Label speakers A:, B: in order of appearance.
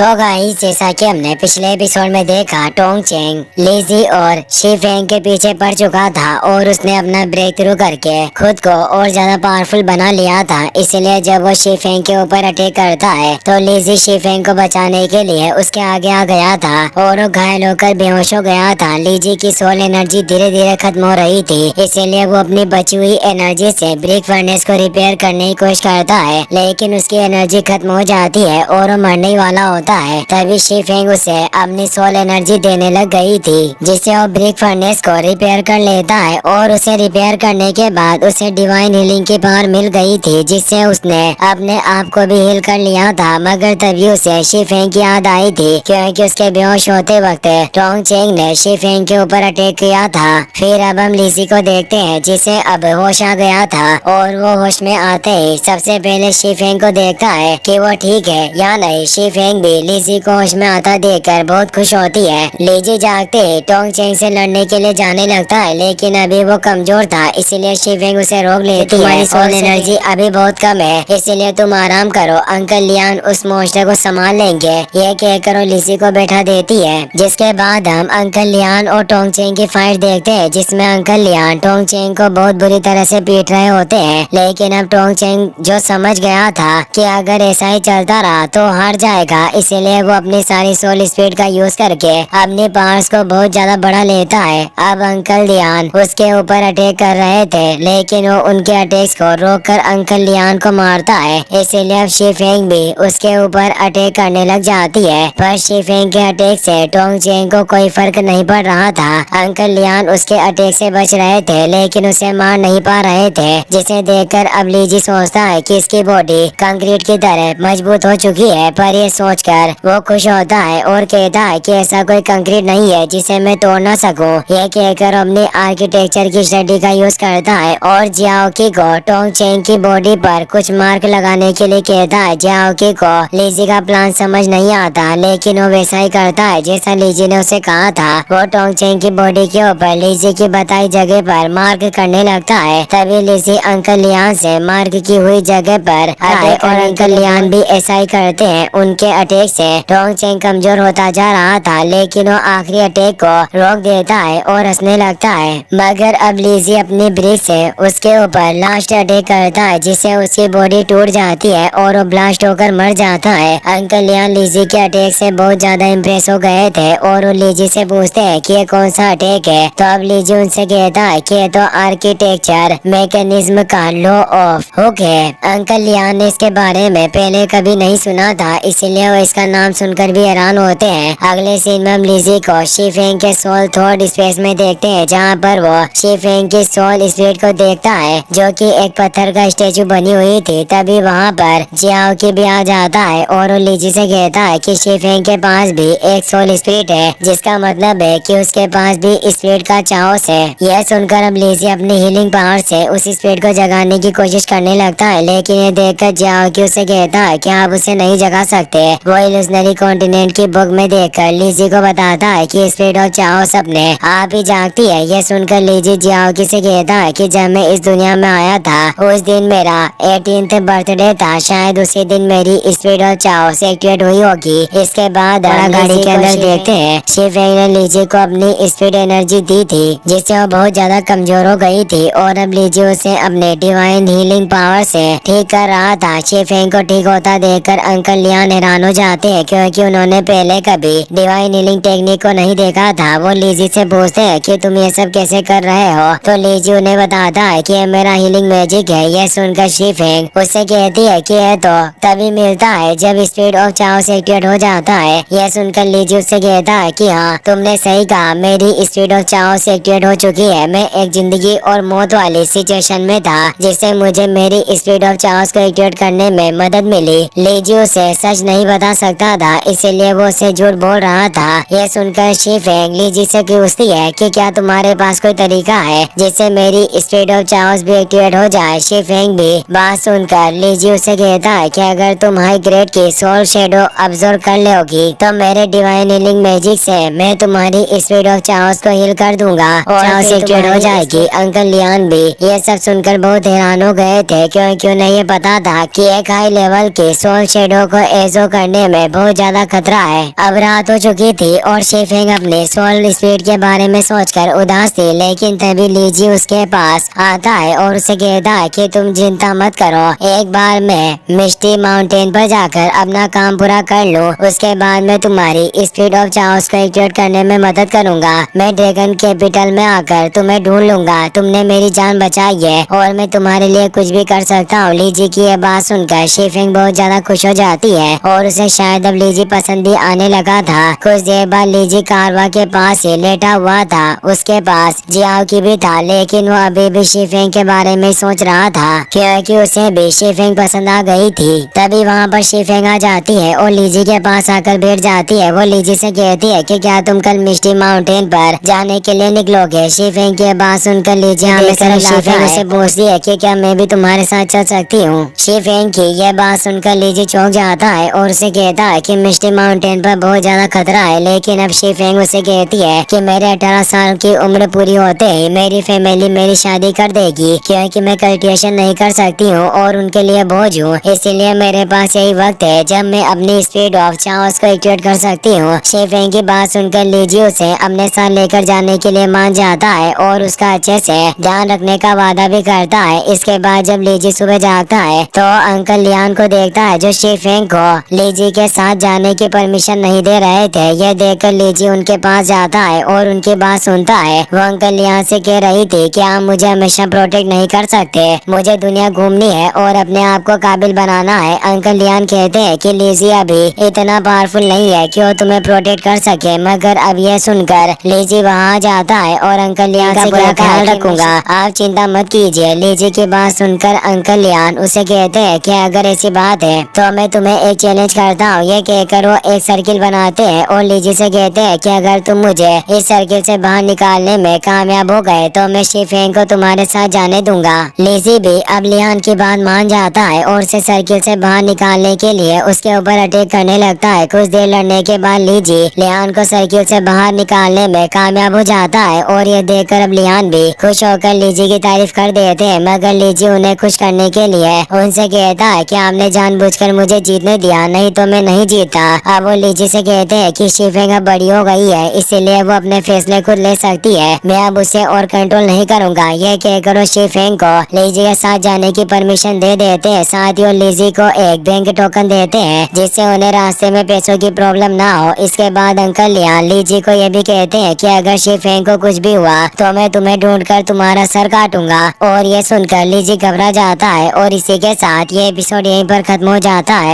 A: So guys, जैसा कि हमने पिछले एपिसोड में देखा, टोंग चेंग लेजी और शी फेंग के पीछे पड़ चुका था और उसने अपना ब्रेक थ्रू करके खुद को और ज्यादा पावरफुल बना लिया था। इसलिए जब वो शी फेंग के ऊपर अटैक करता है तो लेजी शी फेंग को बचाने के लिए उसके आगे आ गया था और वो घायल होकर बेहोश हो गया था। लेजी की सोल एनर्जी धीरे धीरे खत्म हो रही थी, इसीलिए वो अपनी बची हुई एनर्जी से ब्रिक फर्नेस को रिपेयर करने की कोशिश करता है, लेकिन उसकी एनर्जी खत्म हो जाती है और वो मरने ही वाला होता है। तभी शी फेंग उसे अपनी सोल एनर्जी देने लग गई थी, जिससे वो ब्रिक फर्नेस को रिपेयर कर लेता है और उसे रिपेयर करने के बाद उसे डिवाइन हीलिंग की पावर मिल गई थी, जिससे उसने अपने आप को भी हील कर लिया था। मगर तभी उसे शी फेंग की याद आई थी, क्योंकि उसके बेहोश होते वक्त टोंग चेंग ने शी फेंग के ऊपर अटैक किया था। फिर अब हम लीजी को देखते हैं, जिसे अब होश आ गया था और वो होश में आते ही सबसे पहले शी फेंग को देखता है कि वो ठीक है या नहीं। शी फेंग भी लीजी को होश में आता देखकर बहुत खुश होती है। लीजी जागते ही टोंग चेंग से लड़ने के लिए जाने लगता है, लेकिन अभी वो कमजोर था, इसीलिए शी फेंग उसे रोक लेती है। तुम्हारी सोल एनर्जी अभी बहुत कम है, इसीलिए तुम आराम करो, अंकल लियान उस मॉन्स्टर को संभाल लेंगे। ये कहकर वो लीजी को बैठा देती है। जिसके बाद हम अंकल लियान और टोंग चेंग की फाइट देखते हैं, जिसमें अंकल लियान टोंग चेंग को बहुत बुरी तरह से पीट रहे होते हैं। लेकिन अब टोंग चेंग जो समझ गया था कि अगर ऐसा ही चलता रहा तो हार जाएगा, इसीलिए वो अपनी सारी सोल स्पीड का यूज करके अपने पावर्स को बहुत ज्यादा बढ़ा लेता है। अब अंकल लियान उसके ऊपर अटैक कर रहे थे, लेकिन वो उनके अटैक्स को रोककर अंकल लियान को मारता है। इसीलिए अब शी फेंग भी उसके ऊपर अटैक करने लग जाती है, पर शी फेंग के अटैक से टोंग चेंग को कोई फर्क नहीं पड़ रहा था। अंकल लियान उसके अटैक से बच रहे थे, लेकिन उसे मार नहीं पा रहे थे, जिसे देखकर अब लीजी सोचता है कि इसकी बॉडी कंक्रीट की तरह मजबूत हो चुकी है। पर ये सोचकर वो खुश होता है और कहता है कि ऐसा कोई कंक्रीट नहीं है जिसे मैं तोड़ ना सकूं। ये कहकर अपने आर्किटेक्चर की स्टडी का यूज करता है और जियाओकी को टोंग चेंग की बॉडी पर कुछ मार्क लगाने के लिए कहता है। जियाओकी को लीजी का प्लान समझ नहीं आता, लेकिन वो वैसा ही करता है जैसा लीजी ने उसे कहा था। वो टोंग चेंग की बॉडी के ऊपर लीजी की बताई जगह पर मार्क करने लगता है। तभी लीजी अंकल लियान से मार्क की हुई जगह पर अटैक और अंकल लियान भी ऐसा ही करते हैं। उनके अटैक से टोंग चेंग कमजोर होता जा रहा था, लेकिन वो आखिरी अटैक को रोक देता है और हंसने लगता है। मगर अब लीजी अपनी ब्रिक से उसके ऊपर लास्ट अटैक करता है, जिससे उसकी बॉडी टूट जाती है और वो ब्लास्ट होकर मर जाता है। अंकल लियान लीजी के अटैक से बहुत ज्यादा इम्प्रेस हो गए थे और वो लीजी से पूछते हैं कि ये कौन सा अटैक है। तो अब लीजी उनसे कहता है कि ये तो आर्किटेक्चर मैकेनिज्म का लॉ ऑफ हुक है। अंकल लियान ने इसके बारे में पहले कभी नहीं सुना था, इसीलिए वो इसका नाम सुनकर भी हैरान होते हैं। अगले सीन में हम लीजी को शी फेंग के सोल थर्ड स्पेस में देखते हैं, जहाँ पर वो शी फेंग की सोल स्पिरिट को देखता है, जो कि एक पत्थर का स्टेचू बनी हुई थी। तभी वहाँ पर जियाओकी भी आ जाता है और वो लीजी से कहता है कि शी फेंग के पास भी एक सोल स्पिरिट है, जिसका मतलब है कि उसके पास भी स्पिरिट का चाओस है। यह सुनकर अब लीजी अपनी हीलिंग पावर से उस स्पिरिट को जगाने की कोशिश करने लगता है, लेकिन ये देखकर जियाओकी उसे कहता है कि आप उसे नहीं जगा सकते। वो इल्यूजनरी कॉन्टिनेंट की बुक में देखकर लीजी को बताता है कि स्पिरिट ऑफ चाओस अपने आप ही जागती है। यह सुनकर लीजी जियाओकी से कहता है कि जब मैं इस दुनिया में आया था उस दिन मेरा 18th बर्थडे था, शायद उसी दिन मेरी स्पिरिट ऑफ चाओस एक्टिवेट हुई होगी। इसके बाद गाड़ी के अंदर देखते हैं शी फेंग ने लीजी को अपनी स्पिरिट एनर्जी दी थी, जिससे वो बहुत ज्यादा कमजोर हो गई थी और अब लीजी उसे अपने डिवाइन हीलिंग पावर से ठीक कर रहा था। शी फेंग को ठीक होता देखकर अंकल लियान हैरान हो जाते हैं, क्योंकि उन्होंने पहले कभी डिवाइन हीलिंग टेक्निक को नहीं देखा था। वो लीजी से पूछते हैं कि तुम ये सब कैसे कर रहे हो, तो लीजी उन्हें बताता है कि ये मेरा हीलिंग मैजिक है। यह सुनकर शी फेंग उससे कहती है कि यह तो तभी मिलता है जब स्पिरिट ऑफ चाओस एक्टिवेट हो जाता है। यह सुनकर लीजी उससे कहता है कि हाँ, तुमने सही कहा, मेरी स्पिरिट ऑफ चाओस एक्टिवेट हो चुकी है। मैं एक जिंदगी और मौत वाली सिचुएशन में था, जिससे मुझे मेरी स्पिरिट ऑफ चाओस को एक्टिवेट करने में मदद मिली। लीजी उसे सच नहीं बता सकता था, इसीलिए वो उसे झूठ बोल रहा था। यह सुनकर शी फेंग लीजी से पूछती है कि क्या तुम्हारे पास कोई तरीका है जिससे मेरी स्पिरिट ऑफ चाओस भी एक्टिवेट हो जाए। शी फेंग भी बात सुनकर लीजी उसे कहता है कि अगर तुम हाई ग्रेड की सोल शेडो अब्सॉर्ब कर लोगी तो मेरे डिवाइन हीलिंग मैजिक से मैं तुम्हारी स्पिरिट ऑफ चाओस को हील कर दूंगा और चाओस एक्टिवेट हो जाएगी। अंकल लियान भी ये सब सुनकर बहुत हैरान हो गए थे, क्योंकि उन्हें ये पता था कि एक हाई लेवल के सोल शेडो को एजो करने में बहुत ज्यादा खतरा है। अब रात हो चुकी थी और शीफेंग अपने सोल स्पीड के बारे में सोचकर उदास थी, लेकिन तभी लीजी उसके पास आता है और उसे कहता है कि तुम चिंता मत करो, एक बार मैं मिस्टी माउंटेन पर जाकर अपना काम पूरा कर लूं, उसके बाद मैं तुम्हारी स्पीड ऑफ चाओस को एक्टिवेट करने में मदद करूंगा। मैं ड्रैगन कैपिटल में आकर तुम्हें ढूंढ लूंगा। तुमने मेरी जान बचाई है और मैं तुम्हारे लिए कुछ भी कर सकता हूँ। लीजी की यह बात सुनकर शीफेंग बहुत ज्यादा खुश हो जाती है और उसे शायद अब लीजी पसंद भी आने लगा था। कुछ देर बाद लीजी कारवा के पास ही लेटा हुआ था, उसके पास जियाओ की भी था, लेकिन वो अभी भी शीफेंग के बारे में सोच रहा था क्योंकि उसे भी शीफेंग पसंद आ गई थी। तभी वहाँ पर शीफेंग आ जाती है और लीजी के पास आकर बैठ जाती है। वो लीजी से कहती है कि क्या तुम कल मिस्टी माउंटेन पर जाने के लिए निकलोगे? शीफेंग की बात सुनकर लीजी हमेशा शीफेंग उसे पूछती है कि क्या मैं भी तुम्हारे साथ चल सकती हूँ। शीफेंग की यह बात सुनकर लीजी चौंक जाता है और उसे कहता है कि मिस्टी माउंटेन पर बहुत ज्यादा खतरा है, लेकिन अब शीफेंग उसे कहती है कि मेरे 18 साल की उम्र पूरी होते ही मेरी फैमिली मेरी शादी कर देगी क्योंकि मैं कल्टिवेशन नहीं कर सकती हूँ और उनके लिए बोझ हूँ, इसीलिए मेरे पास यही वक्त है जब मैं अपनी स्पीड ऑफ चाओस को एक्टिवेट कर सकती हूँ। शीफेंग की बात सुनकर लीजी उसे अपने साथ लेकर जाने के लिए मान जाता है और उसका अच्छे से ध्यान रखने का वादा भी करता है। इसके बाद जब लीजी सुबह जागता है तो अंकल लियान को देखता है जो शीफेंग को लीजी के साथ जाने की परमिशन नहीं दे रहे थे। यह देखकर लीजी उनके पास जाता है और उनकी बात सुनता है। वो अंकल लियान से कह रही थी कि आप मुझे हमेशा प्रोटेक्ट नहीं कर सकते, मुझे दुनिया घूमनी है और अपने आप को काबिल बनाना है। अंकल लियान कहते हैं कि लीजी अभी इतना पावरफुल नहीं है कि वो तुम्हें प्रोटेक्ट कर सके, मगर अब यह सुनकर लीजी वहाँ जाता है और अंकल लियान का पूरा ख्याल रखूंगा, आप चिंता मत कीजिए। लीजी की बात सुनकर अंकल लियान उसे कहते हैं कि अगर ऐसी बात है तो मैं तुम्हें एक चैलेंज करता हूँ। ये कहकर वो एक सर्किल बनाते हैं और लीजी से कहते हैं कि अगर तुम मुझे इस सर्किल से बाहर निकालने में कामयाब हो गए तो मैं शीफेंग को तुम्हारे साथ जाने दूंगा। लीजी भी अब लियान की बात मान जाता है और उसे सर्किल से बाहर निकालने के लिए उसके ऊपर अटैक करने लगता है। कुछ देर लड़ने के बाद लीजी लियान को सर्किल से बाहर निकालने में कामयाब हो जाता है और ये देखकर अब लियान भी खुश होकर लीजी की तारीफ कर देते हैं, मगर लीजी उन्हें खुश करने के लिए उनसे कहता है कि आपने जानबूझकर मुझे जीतने दिया, नहीं तो मैं नहीं जीता। अब वो लीजी से कहते हैं कि शीफेंग अब बड़ी हो गई है, इसीलिए वो अपने फैसले खुद ले सकती है, मैं अब उसे और कंट्रोल नहीं करूंगा। ये कहकर वो शीफेंग को लीजी के साथ जाने की परमिशन दे देते हैं। साथ ही वो लीजी को एक बैंक टोकन देते हैं जिससे उन्हें रास्ते में पैसों की प्रॉब्लम ना हो। इसके बाद अंकल लियान लीजी को ये भी कहते हैं कि अगर शीफेंग को कुछ भी हुआ तो मैं तुम्हें ढूंढकर तुम्हारा सर काटूंगा। और ये सुनकर लीजी घबरा जाता है और इसी के साथ ये एपिसोड यहीं पर खत्म हो जाता है।